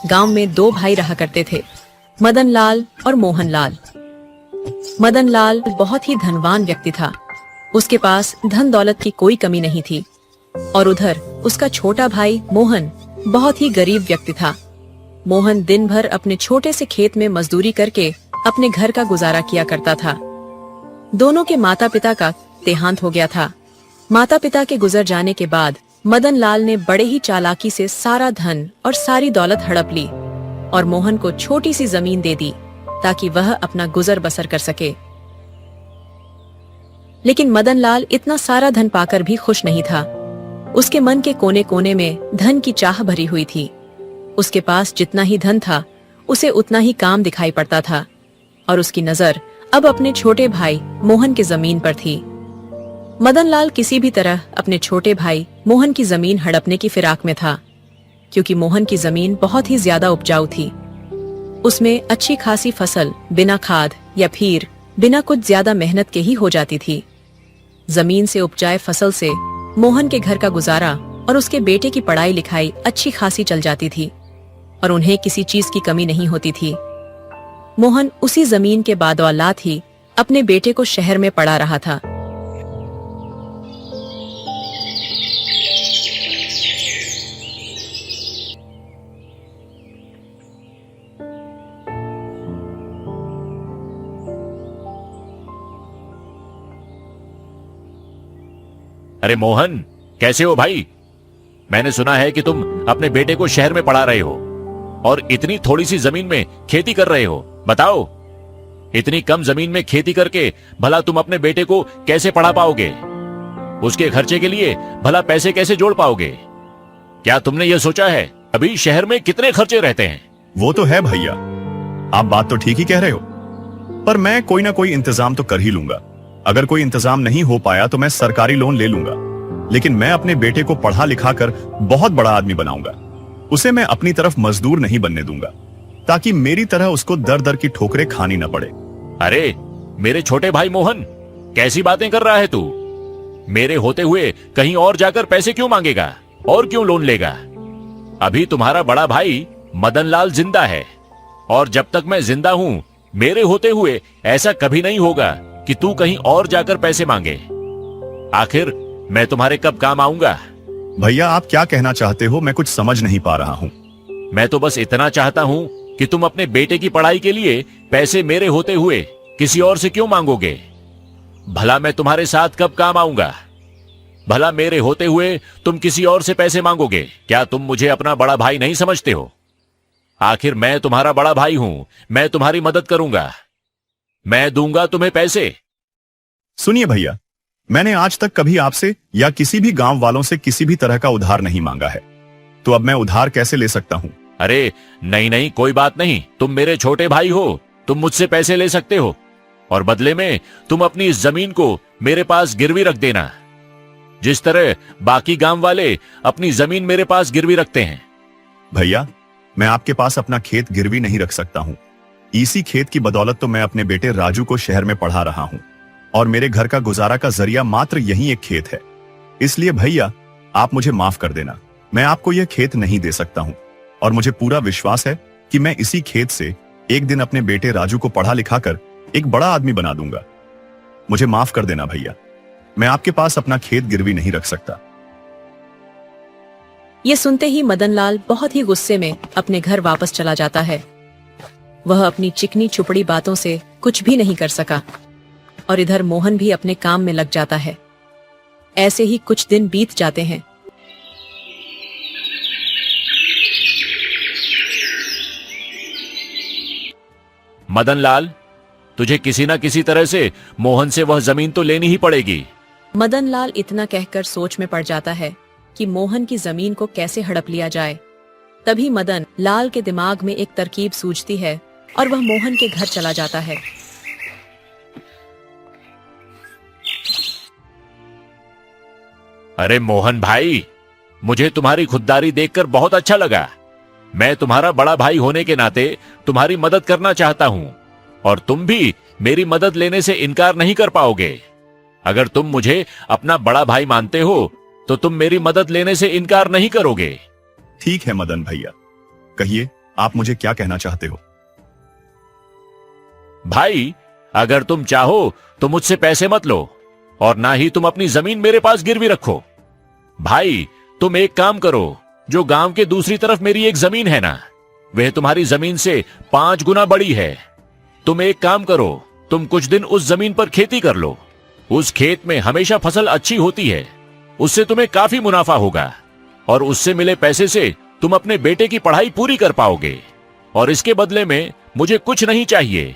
गांव में दो भाई रहा करते थे, मदन लाल और मोहन लाल। मदन लाल बहुत ही धनवान व्यक्ति था। उसके पास धन दौलत की कोई कमी नहीं थी। और उधर उसका छोटा भाई मोहन बहुत ही गरीब व्यक्ति था। मोहन दिन भर अपने छोटे से खेत में मजदूरी करके अपने घर का गुजारा किया करता था। दोनों के माता पिता का देहांत हो गया था। माता पिता के गुजर जाने के बाद मदन लाल ने बड़े ही चालाकी से सारा धन और सारी दौलत हड़प ली और मोहन को छोटी सी जमीन दे दी ताकि वह अपना गुजर बसर कर सके। लेकिन मदन लाल इतना सारा धन पाकर भी खुश नहीं था। उसके मन के कोने कोने में धन की चाह भरी हुई थी। उसके पास जितना ही धन था उसे उतना ही काम दिखाई पड़ता था और उसकी नजर अब अपने छोटे भाई मोहन की जमीन पर थी। मदन लाल किसी भी तरह अपने छोटे भाई मोहन की जमीन हड़पने की फिराक में था, क्योंकि मोहन की जमीन बहुत ही ज्यादा उपजाऊ थी। उसमें अच्छी खासी फसल बिना खाद या फिर बिना कुछ ज्यादा मेहनत के ही हो जाती थी। जमीन से उपजाए फसल से मोहन के घर का गुजारा और उसके बेटे की पढ़ाई लिखाई अच्छी खासी चल जाती थी और उन्हें किसी चीज की कमी नहीं होती थी। मोहन उसी जमीन के बादौलात ही अपने बेटे को शहर में पढ़ा रहा था। अरे मोहन, कैसे हो भाई? मैंने सुना है कि तुम अपने बेटे को शहर में पढ़ा रहे हो और इतनी थोड़ी सी जमीन में खेती कर रहे हो। बताओ, इतनी कम जमीन में खेती करके भला तुम अपने बेटे को कैसे पढ़ा पाओगे? उसके खर्चे के लिए भला पैसे कैसे जोड़ पाओगे? क्या तुमने यह सोचा है अभी शहर में कितने खर्चे रहते हैं? वो तो है भैया, आप बात तो ठीक ही कह रहे हो, पर मैं कोई ना कोई इंतजाम तो कर ही लूंगा। अगर कोई इंतजाम नहीं हो पाया तो मैं सरकारी लोन ले लूंगा, लेकिन मैं अपने बेटे को पढ़ा लिखा कर बहुत बड़ा आदमी बनाऊंगा। उसे मैं अपनी तरफ मजदूर नहीं बनने दूंगा, ताकि मेरी तरह उसको दर दर की ठोकरें खानी न पड़े। अरे मेरे छोटे भाई मोहन, कैसी बातें कर रहा है तू? मेरे होते हुए कहीं और जाकर पैसे क्यों मांगेगा और क्यों लोन लेगा? अभी तुम्हारा बड़ा भाई मदन लाल जिंदा है और जब तक मैं जिंदा हूं, मेरे होते हुए ऐसा कभी नहीं होगा कि तू कहीं और जाकर पैसे मांगे। आखिर मैं तुम्हारे कब काम आऊंगा? भैया, आप क्या कहना चाहते हो? मैं कुछ समझ नहीं पा रहा हूँ। मैं तो बस इतना चाहता हूं कि तुम अपने बेटे की पढ़ाई के लिए पैसे मेरे होते हुए किसी और से क्यों मांगोगे? भला मैं तुम्हारे साथ कब काम आऊंगा? भला मेरे होते हुए तुम किसी और से पैसे मांगोगे? क्या तुम मुझे अपना बड़ा भाई नहीं समझते हो? आखिर मैं तुम्हारा बड़ा भाई हूं, मैं तुम्हारी मदद करूंगा, मैं दूंगा तुम्हें पैसे। सुनिए भैया, मैंने आज तक कभी आपसे या किसी भी गांव वालों से किसी भी तरह का उधार नहीं मांगा है, तो अब मैं उधार कैसे ले सकता हूँ? अरे नहीं नहीं, कोई बात नहीं, तुम मेरे छोटे भाई हो, तुम मुझसे पैसे ले सकते हो और बदले में तुम अपनी इस जमीन को मेरे पास गिरवी रख देना, जिस तरह बाकी गांव वाले अपनी जमीन मेरे पास गिरवी रखते हैं। भैया, मैं आपके पास अपना खेत गिरवी नहीं रख सकता हूँ। इसी खेत की बदौलत तो मैं अपने बेटे राजू को शहर में पढ़ा रहा हूँ और मेरे घर का गुजारा का जरिया मात्र यही एक खेत है। इसलिए भैया, आप मुझे माफ कर देना, मैं आपको यह खेत नहीं दे सकता हूँ और मुझे पूरा विश्वास है कि मैं इसी खेत से एक दिन अपने बेटे राजू को पढ़ा लिखा कर एक बड़ा आदमी बना दूंगा। मुझे माफ कर देना भैया, मैं आपके पास अपना खेत गिरवी नहीं रख सकता। ये सुनते ही मदन लाल बहुत ही गुस्से में अपने घर वापस चला जाता है। वह अपनी चिकनी चुपड़ी बातों से कुछ भी नहीं कर सका और इधर मोहन भी अपने काम में लग जाता है। ऐसे ही कुछ दिन बीत जाते हैं। मदन लाल, तुझे किसी ना किसी तरह से मोहन से वह जमीन तो लेनी ही पड़ेगी। मदन लाल इतना कहकर सोच में पड़ जाता है कि मोहन की जमीन को कैसे हड़प लिया जाए। तभी मदन लाल के दिमाग में एक तरकीब सूझती है और वह मोहन के घर चला जाता है। अरे मोहन भाई, मुझे तुम्हारी खुददारी देखकर बहुत अच्छा लगा। मैं तुम्हारा बड़ा भाई होने के नाते तुम्हारी मदद करना चाहता हूं और तुम भी मेरी मदद लेने से इनकार नहीं कर पाओगे। अगर तुम मुझे अपना बड़ा भाई मानते हो तो तुम मेरी मदद लेने से इनकार नहीं करोगे। ठीक है मदन भैया, कहिए आप मुझे क्या कहना चाहते हो? भाई, अगर तुम चाहो तो मुझसे पैसे मत लो और ना ही तुम अपनी जमीन मेरे पास गिरवी रखो। भाई, तुम एक काम करो, जो गांव के दूसरी तरफ मेरी एक जमीन है ना, वह तुम्हारी जमीन से 5 गुना बड़ी है। तुम एक काम करो, तुम कुछ दिन उस जमीन पर खेती कर लो। उस खेत में हमेशा फसल अच्छी होती है, उससे तुम्हें काफी मुनाफा होगा और उससे मिले पैसे से तुम अपने बेटे की पढ़ाई पूरी कर पाओगे। और इसके बदले में मुझे कुछ नहीं चाहिए,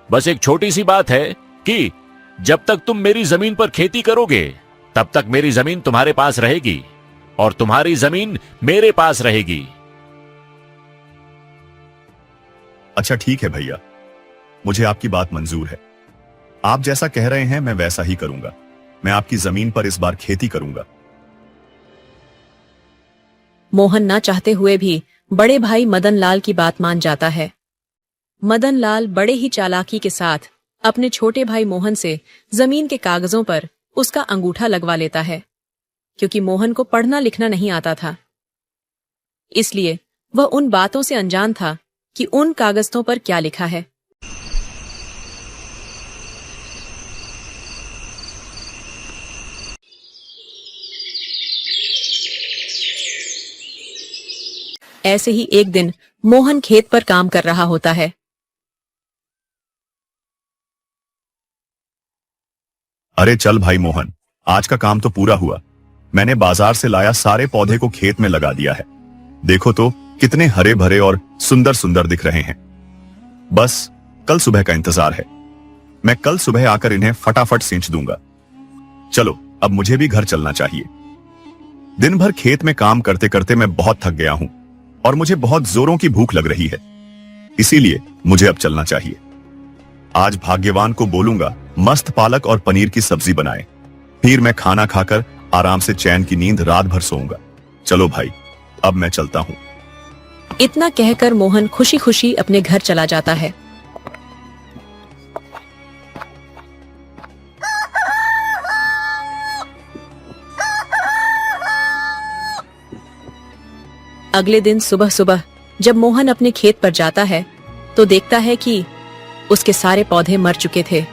बस एक छोटी सी बात है कि जब तक तुम मेरी जमीन पर खेती करोगे तब तक मेरी जमीन तुम्हारे पास रहेगी और तुम्हारी जमीन मेरे पास रहेगी। अच्छा ठीक है भैया, मुझे आपकी बात मंजूर है। आप जैसा कह रहे हैं मैं वैसा ही करूंगा। मैं आपकी जमीन पर इस बार खेती करूंगा। मोहन ना चाहते हुए भी बड़े भाई मदन लाल की बात मान जाता है। मदन लाल बड़े ही चालाकी के साथ अपने छोटे भाई मोहन से जमीन के कागजों पर उसका अंगूठा लगवा लेता है, क्योंकि मोहन को पढ़ना लिखना नहीं आता था। इसलिए वह उन बातों से अनजान था कि उन कागजों पर क्या लिखा है। ऐसे ही एक दिन मोहन खेत पर काम कर रहा होता है। अरे चल भाई मोहन, आज का काम तो पूरा हुआ। मैंने बाजार से लाया सारे पौधे को खेत में लगा दिया है। देखो तो कितने हरे भरे और सुंदर सुंदर दिख रहे हैं। बस कल सुबह का इंतजार है। मैं कल सुबह आकर इन्हें फटाफट सींच दूंगा। चलो अब मुझे भी घर चलना चाहिए। दिन भर खेत में काम करते करते मैं बहुत थक गया हूं और मुझे बहुत जोरों की भूख लग रही है, इसीलिए मुझे अब चलना चाहिए। आज भाग्यवान को बोलूंगा मस्त पालक और पनीर की सब्जी बनाए, फिर मैं खाना खाकर आराम से चैन की नींद रात भर सोऊंगा। चलो भाई, अब मैं चलता हूं। इतना कहकर मोहन खुशी खुशी अपने घर चला जाता है। अगले दिन सुबह सुबह जब मोहन अपने खेत पर जाता है तो देखता है कि उसके सारे पौधे मर चुके थे।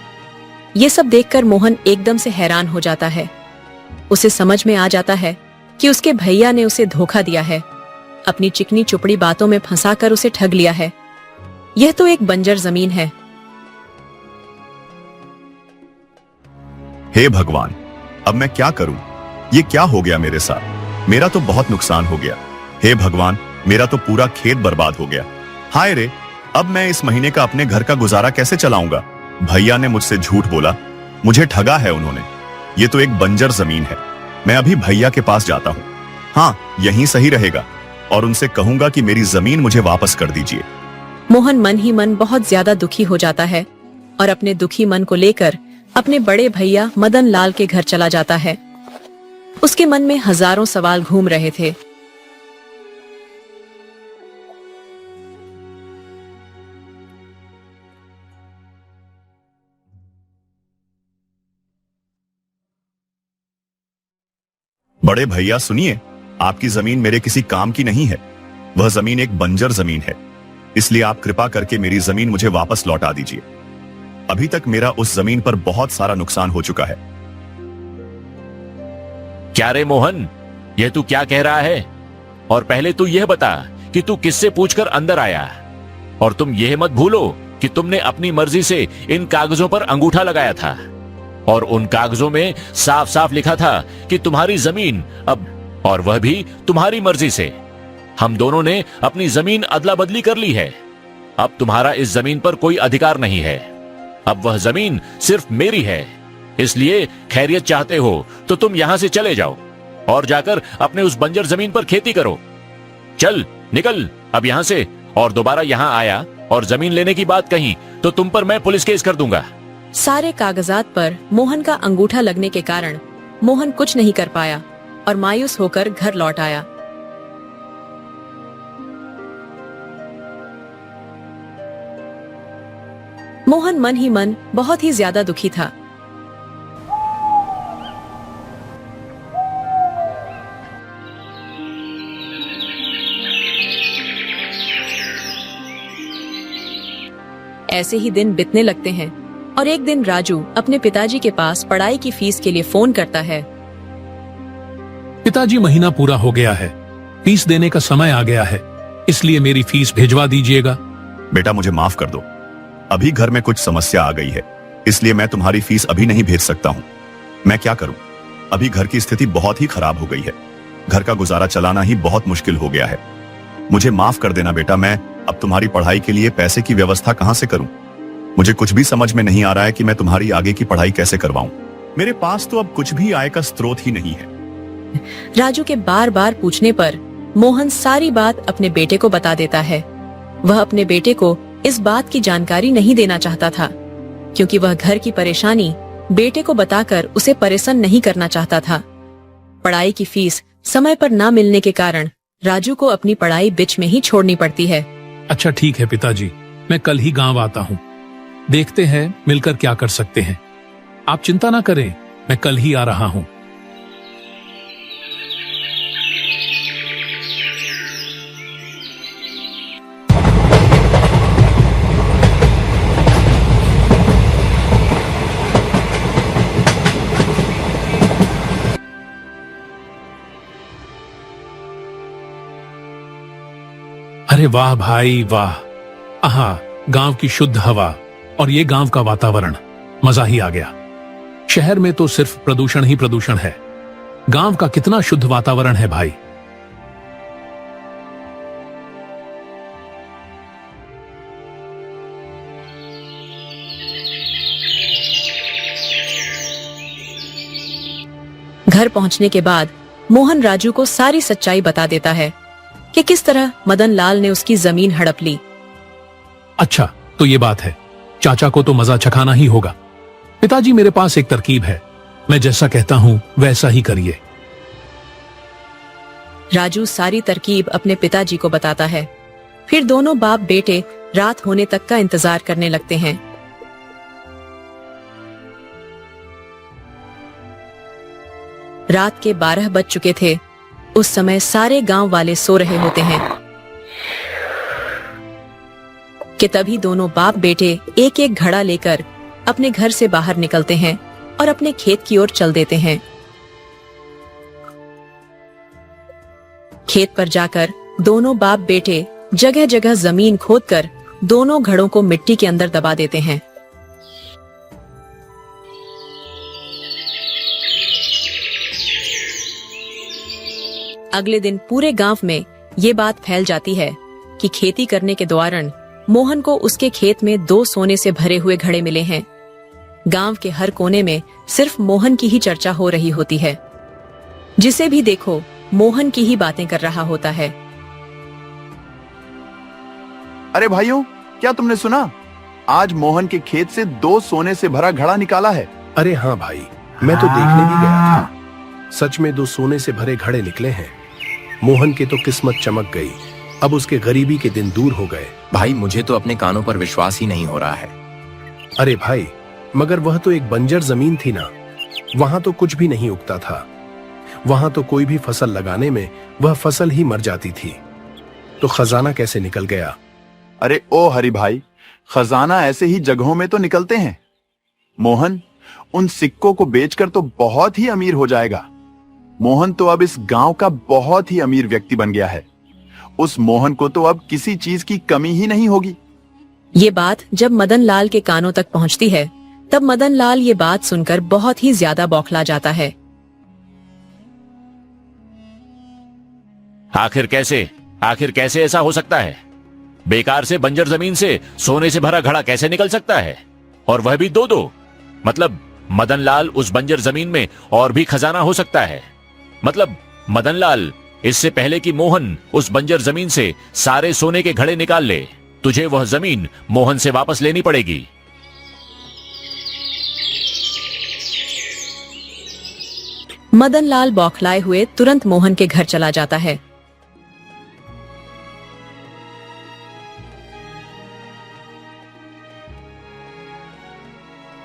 ये सब देखकर मोहन एकदम से हैरान हो जाता है। उसे समझ में आ जाता है कि उसके भैया ने उसे धोखा दिया है, अपनी चिकनी चुपड़ी बातों में फंसाकर उसे ठग लिया है। यह तो एक बंजर जमीन है। हे भगवान, अब मैं क्या करूं? ये क्या हो गया मेरे साथ? मेरा तो बहुत नुकसान हो गया। हे भगवान, मेरा तो पूरा खेत बर्बाद हो गया। हाय रे, अब मैं इस महीने का अपने घर का गुजारा कैसे चलाऊंगा? भैया ने मुझसे झूठ बोला, मुझे ठगा है उन्होंने। ये तो एक बंजर जमीन है। मैं अभी भैया के पास जाता हूँ। हाँ, यहीं सही रहेगा और उनसे कहूंगा कि मेरी जमीन मुझे वापस कर दीजिए। मोहन मन ही मन बहुत ज्यादा दुखी हो जाता है और अपने दुखी मन को लेकर अपने बड़े भैया मदन लाल के घर चला जाता है। उसके मन में हजारों सवाल घूम रहे थे। बड़े भैया सुनिए, आपकी जमीन मेरे किसी काम की नहीं है। वह जमीन एक बंजर जमीन है, इसलिए आप कृपा करके मेरी जमीन मुझे वापस लौटा दीजिए। अभी तक मेरा उस जमीन पर बहुत सारा नुकसान हो चुका है। क्या रे मोहन, यह तू क्या कह रहा है? और पहले तू यह बता कि तू किससे पूछकर अंदर आया। और तुम यह मत भूलो कि तुमने अपनी मर्जी से इन कागजों पर अंगूठा लगाया था और उन कागजों में साफ साफ लिखा था कि तुम्हारी जमीन अब, और वह भी तुम्हारी मर्जी से। हम दोनों ने अपनी जमीन अदला बदली कर ली है। अब तुम्हारा इस जमीन पर कोई अधिकार नहीं है। अब वह जमीन सिर्फ मेरी है। इसलिए खैरियत चाहते हो तो तुम यहां से चले जाओ और जाकर अपने उस बंजर जमीन पर खेती करो। चल निकल अब यहां से, और दोबारा यहां आया और जमीन लेने की बात कही तो तुम पर मैं पुलिस केस कर दूंगा। सारे कागजात पर मोहन का अंगूठा लगने के कारण मोहन कुछ नहीं कर पाया और मायूस होकर घर लौट आया। मोहन मन ही मन बहुत ही ज्यादा दुखी था। ऐसे ही दिन बीतने लगते हैं और एक दिन राजू अपने पिताजी के पास पढ़ाई की फीस के लिए फोन करता है। पिताजी, महीना पूरा हो गया है, फीस देने का समय आ गया है, इसलिए मेरी फीस भिजवा दीजिएगा। बेटा मुझे माफ कर दो, अभी घर में कुछ समस्या आ गई है, इसलिए मैं तुम्हारी फीस अभी नहीं भेज सकता हूँ। मैं क्या करूँ, अभी घर की स्थिति बहुत ही खराब हो गई है, घर का गुजारा चलाना ही बहुत मुश्किल हो गया है। मुझे माफ कर देना बेटा, मैं अब तुम्हारी पढ़ाई के लिए पैसे की व्यवस्था कहां से करूं? मुझे कुछ भी समझ में नहीं आ रहा है कि मैं तुम्हारी आगे की पढ़ाई कैसे करवाऊं। मेरे पास तो अब कुछ भी आय का स्रोत ही नहीं है। राजू के बार बार पूछने पर मोहन सारी बात अपने बेटे को बता देता है। वह अपने बेटे को इस बात की जानकारी नहीं देना चाहता था, क्योंकि वह घर की परेशानी बेटे को बताकर उसे परेशान नहीं करना चाहता था। पढ़ाई की फीस समय पर न मिलने के कारण राजू को अपनी पढ़ाई बीच में ही छोड़नी पड़ती है। अच्छा ठीक है पिताजी, मैं कल ही गांव आता हूँ, देखते हैं मिलकर क्या कर सकते हैं। आप चिंता ना करें, मैं कल ही आ रहा हूँ। अरे वाह भाई वाह, आहा, गांव की शुद्ध हवा और ये गांव का वातावरण, मजा ही आ गया। शहर में तो सिर्फ प्रदूषण ही प्रदूषण है, गांव का कितना शुद्ध वातावरण है भाई। घर पहुंचने के बाद मोहन राजू को सारी सच्चाई बता देता है कि किस तरह मदन लाल ने उसकी जमीन हड़प ली। अच्छा तो ये बात है, चाचा को तो मजा चखाना ही होगा। पिताजी मेरे पास एक तरकीब है, मैं जैसा कहता हूँ वैसा ही करिए। राजू सारी तरकीब अपने पिताजी को बताता है। फिर दोनों बाप बेटे रात होने तक का इंतजार करने लगते हैं। रात के 12 बज चुके थे। उस समय सारे गांव वाले सो रहे होते हैं कि तभी दोनों बाप बेटे एक एक घड़ा लेकर अपने घर से बाहर निकलते हैं और अपने खेत की ओर चल देते हैं। खेत पर जाकर दोनों बाप बेटे जगह जगह जमीन खोदकर दोनों घड़ों को मिट्टी के अंदर दबा देते हैं। अगले दिन पूरे गांव में ये बात फैल जाती है कि खेती करने के दौरान मोहन को उसके खेत में 2 सोने से भरे हुए घड़े मिले हैं। गांव के हर कोने में सिर्फ मोहन की ही चर्चा हो रही होती है। जिसे भी देखो मोहन की ही बातें कर रहा होता है। अरे भाइयों, क्या तुमने सुना? आज मोहन के खेत से 2 सोने से भरा घड़ा निकाला है। अरे हाँ भाई, मैं तो देखने भी गया था। सच में 2 सोने से भरे घड़े निकले हैं। मोहन की तो किस्मत चमक गई, अब उसके गरीबी के दिन दूर हो गए। भाई मुझे तो अपने कानों पर विश्वास ही नहीं हो रहा है। अरे भाई, मगर वह तो एक बंजर जमीन थी ना, वहां तो कुछ भी नहीं उगता था। वहां तो कोई भी फसल लगाने में वह फसल ही मर जाती थी, तो खजाना कैसे निकल गया? अरे ओ हरि भाई, खजाना ऐसे ही जगहों में तो निकलते हैं। मोहन उन सिक्कों को बेचकर तो बहुत ही अमीर हो जाएगा। मोहन तो अब इस गांव का बहुत ही अमीर व्यक्ति बन गया है। उस मोहन को तो अब किसी चीज की कमी ही नहीं होगी। ये बात जब मदन लाल के कानों तक पहुंचती है, तब मदन लाल ये बात सुनकर बहुत ही ज्यादा बौखला जाता है। आखिर कैसे ऐसा हो सकता है? बेकार से बंजर जमीन से सोने से भरा घड़ा कैसे निकल सकता है? और वह भी 2-2। मतलब मदन लाल उस बंजर जमीन में और भी खजाना हो सकता है। मतलब मदन लाल, इससे पहले कि मोहन उस बंजर जमीन से सारे सोने के घड़े निकाल ले, तुझे वह जमीन मोहन से वापस लेनी पड़ेगी। मदन लाल बौखलाए हुए तुरंत मोहन के घर चला जाता है।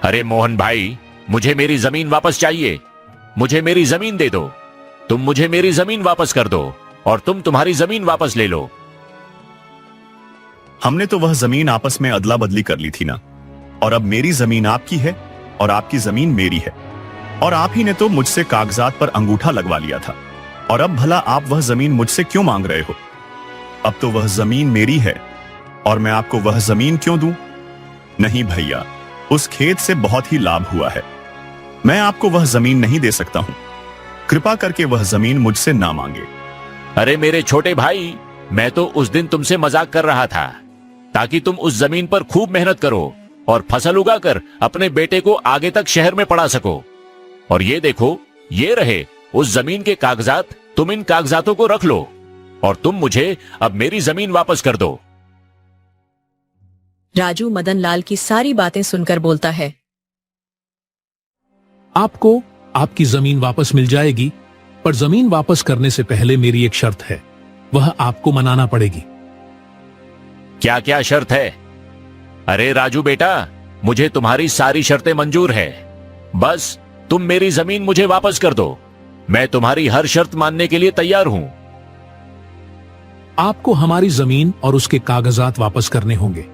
अरे मोहन भाई, मुझे मेरी जमीन वापस चाहिए। मुझे मेरी जमीन दे दो। तुम मुझे मेरी जमीन वापस कर दो और तुम तुम्हारी जमीन वापस ले लो। हमने तो वह जमीन आपस में अदला बदली कर ली थी ना, और अब मेरी जमीन आपकी है और आपकी जमीन मेरी है, और आप ही ने तो मुझसे कागजात पर अंगूठा लगवा लिया था, और अब भला आप वह जमीन मुझसे क्यों मांग रहे हो? अब तो वह जमीन मेरी है और मैं आपको वह जमीन क्यों दूं? नहीं भैया, उस खेत से बहुत ही लाभ हुआ है, मैं आपको वह जमीन नहीं दे सकता हूं। कृपा करके वह जमीन मुझसे ना मांगे। अरे मेरे छोटे भाई, मैं तो उस दिन तुमसे मजाक कर रहा था, ताकि तुम उस जमीन पर खूब मेहनत करो और फसल उगाकर अपने बेटे को आगे तक शहर में पढ़ा सको। और ये देखो, ये रहे उस जमीन के कागजात, तुम इन कागजातों को रख लो और तुम मुझे अब मेरी जमीन वापस कर दो। राजू मदन लाल की सारी बातें सुनकर बोलता है, आपको आपकी जमीन वापस मिल जाएगी, पर जमीन वापस करने से पहले मेरी एक शर्त है, वह आपको मनाना पड़ेगी। क्या क्या शर्त है? अरे राजू बेटा, मुझे तुम्हारी सारी शर्तें मंजूर है, बस तुम मेरी जमीन मुझे वापस कर दो। मैं तुम्हारी हर शर्त मानने के लिए तैयार हूं। आपको हमारी जमीन और उसके कागजात वापस करने होंगे,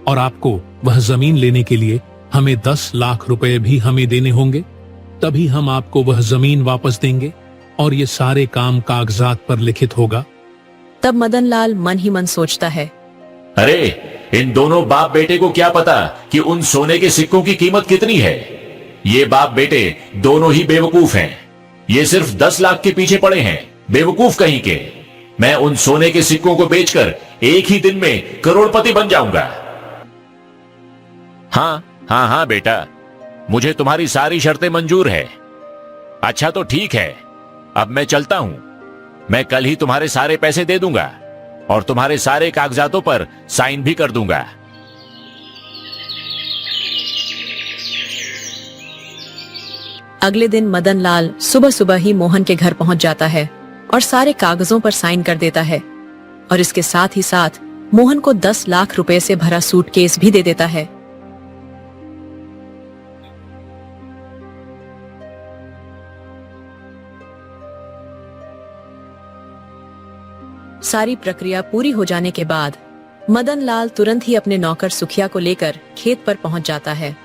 और आपको वह जमीन लेने के लिए हमें 10 लाख रुपए भी हमें देने होंगे, तभी हम आपको वह जमीन वापस देंगे और ये सारे काम कागजात पर लिखित होगा। तब मदन लाल मन ही मन सोचता है, अरे इन दोनों बाप बेटे को क्या पता कि उन सोने के सिक्कों की कीमत कितनी है। ये बाप बेटे दोनों ही बेवकूफ हैं। ये सिर्फ 10 लाख के पीछे पड़े हैं, बेवकूफ कहीं के। मैं उन सोने के सिक्कों को बेचकर एक ही दिन में करोड़पति बन जाऊंगा। हाँ हाँ हाँ बेटा, मुझे तुम्हारी सारी शर्तें मंजूर है। अच्छा तो ठीक है, अब मैं चलता हूं। मैं कल ही तुम्हारे सारे पैसे दे दूंगा और तुम्हारे सारे कागजातों पर साइन भी कर दूंगा। अगले दिन मदन लाल सुबह सुबह ही मोहन के घर पहुंच जाता है और सारे कागजों पर साइन कर देता है, और इसके साथ ही साथ मोहन को 10 लाख रुपए से भरा सूटकेस भी दे देता है। सारी प्रक्रिया पूरी हो जाने के बाद मदन लाल तुरंत ही अपने नौकर सुखिया को लेकर खेत पर पहुंच जाता है।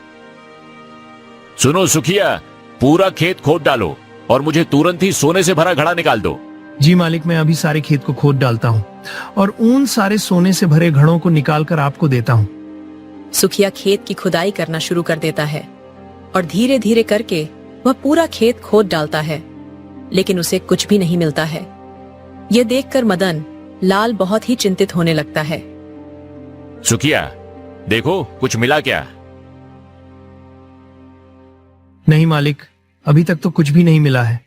सुनो सुखिया, पूरा खेत खोद डालो और मुझे तुरंत ही सोने से भरा घड़ा निकाल दो। जी मालिक, मैं अभी सारे खेत को खोद डालता हूँ और उन सारे सोने से भरे घड़ों को निकाल कर आपको देता हूँ। सुखिया खेत की खुदाई करना शुरू कर देता है और धीरे धीरे करके वह पूरा खेत खोद डालता है, लेकिन उसे कुछ भी नहीं मिलता है। यह देखकर मदन लाल बहुत ही चिंतित होने लगता है। सुखिया, देखो कुछ मिला क्या? नहीं मालिक, अभी तक तो कुछ भी नहीं मिला है।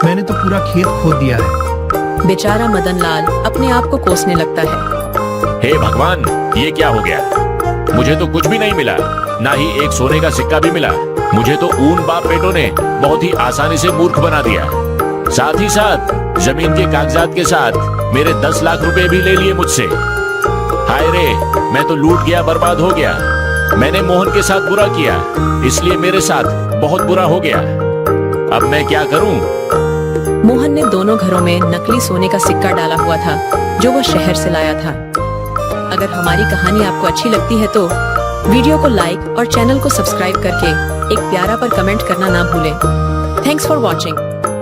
मैंने तो पूरा खेत खोद दिया है। बेचारा मदन लाल अपने आप को कोसने लगता है। हे भगवान, ये क्या हो गया? मुझे तो कुछ भी नहीं मिला, ना ही एक सोने का सिक्का भी मिला। मुझे तो उन बाप बेटों ने बहुत ही आसानी से मूर्ख बना दिया। साथ ही साथ जमीन के कागजात के साथ मेरे 10 लाख रुपए भी ले लिए मुझसे। हाय रे, मैं तो लूट गया, बर्बाद हो गया। मैंने मोहन के साथ बुरा किया, इसलिए मेरे साथ बहुत बुरा हो गया। अब मैं क्या करूं? मोहन ने दोनों घरों में नकली सोने का सिक्का डाला हुआ था, जो वो शहर से लाया था। अगर हमारी कहानी आपको अच्छी लगती है तो वीडियो को लाइक और चैनल को सब्सक्राइब करके एक प्यारा पर कमेंट करना ना भूलें। Thanks for watching.